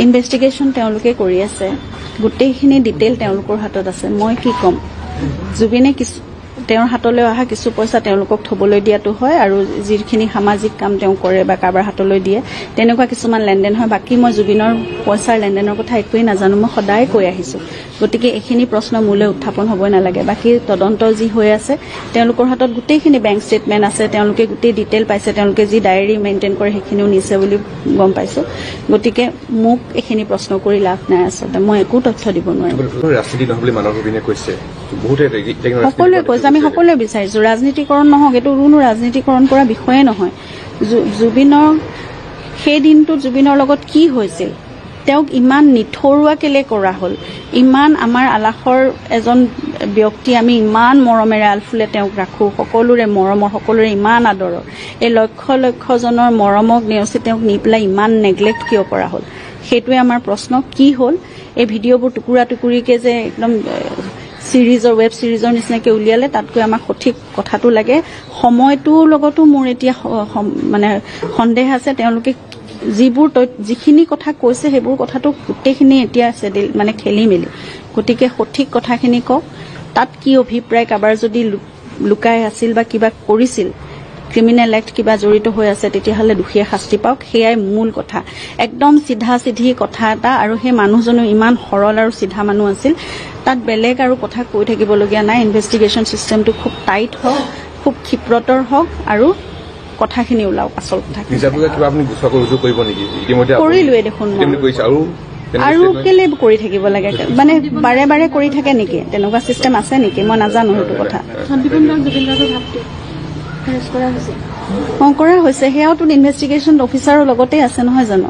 Investigation তেওঁলোকে কৰি আছে, গোটেইখিনি ডিটেইল তেওঁলোকৰ হাতত আছে। মই কি ক'ম, জুবিনে তেওঁৰ হাতলৈ অহা কিছু পইচা তেওঁলোকক থবলৈ দিয়াটো হয়, আৰু যিখিনি সামাজিক কাম তেওঁ কৰে বা কাৰোবাৰ হাতলৈ দিয়ে তেনেকুৱা কিছুমান লেনদেন হয়। বাকী মই জুবিনৰ পইচাৰ লেনদেনৰ কথা একোৱেই নাজানো, মই সদায় কৈ আহিছোঁ। গতিকে এইখিনি প্ৰশ্ন মোলৈ উত্থাপন হ'বই নালাগে। বাকী তদন্ত যি হৈ আছে, তেওঁলোকৰ হাতত গোটেইখিনি বেংক ষ্টেটমেণ্ট আছে, তেওঁলোকে গোটেই ডিটেইল পাইছে, তেওঁলোকে যি ডায়েৰী মেইনটেইন কৰে সেইখিনিও নিছে বুলি গম পাইছোঁ। গতিকে মোক এইখিনি প্ৰশ্ন কৰি লাভ নাই, আচলতে মই একো তথ্য দিব নোৱাৰিম। সকলোৱে কৈছে, আমি সকলোৱে বিচাৰিছোঁ ৰাজনীতিকৰণ নহওক, এইটো কোনো ৰাজনীতিকৰণ কৰা বিষয়ে নহয়। জুবিনৰ সেই দিনটোত জুবিনৰ লগত কি হৈছিল, তেওঁক ইমান নিথৰুৱা কেলে কৰা হ'ল, ইমান আমাৰ আলাসৰ এজন ব্যক্তি, আমি ইমান মৰমেৰে আলফুলে তেওঁক ৰাখোঁ, সকলোৰে মৰমৰ, সকলোৰে ইমান আদৰৰ, এই লক্ষ লক্ষজনৰ মৰমক নেওচি তেওঁক নি পেলাই ইমান নেগলেক্ট কিয় কৰা হ'ল, সেইটোৱে আমাৰ প্ৰশ্ন। কি হ'ল এই ভিডিঅ'বোৰ টুকুৰা টুকুৰিকে যে একদম ছিৰিজৰ ৱেব ছিৰিজৰ নিচিনাকৈ উলিয়ালে, তাতকৈ আমাক সঠিক কথাটো লাগে। সময়টোৰ লগতো মোৰ এতিয়া মানে সন্দেহ আছে। তেওঁলোকে যিখিনি কথা কৈছে সেইবোৰ কথাটো গোটেইখিনি এতিয়া মানে খেলি মেলি। গতিকে সঠিক কথাখিনি কওক, তাত কি অভিপ্ৰায়, কাৰোবাৰ যদি লুকাই আছিল বা কিবা কৰিছিল, ক্ৰিমিনেল এক্ট কিবা জড়িত হৈ আছে, তেতিয়াহ'লে দোষীয়ে শাস্তি পাওক, সেয়াই মূল কথা। একদম চিধা চিধি কথা এটা, আৰু সেই মানুহজনো ইমান সৰল আৰু চিধা মানুহ আছিল, তাত বেলেগ আৰু কথা কৈ থাকিবলগীয়া নাই। ইনভেষ্টিগেশ্যন চিষ্টেমটো খুব টাইট হওক, খুব ক্ষিপ্ৰতৰ হওক, আৰু কথাখিনি ওলাওক আচল কথা। কৰিলোৱে দেখোন, আৰু কেলে কৰি থাকিব লাগে, মানে বাৰে বাৰে কৰি থাকে নেকি, তেনেকুৱা চিষ্টেম আছে নেকি, মই নাজানো সেইটো কথা। কৰা হৈছে, সেয়াওতো ইনভেষ্টিগেশ্যন অফিচাৰৰ লগতে আছে নহয় জানো।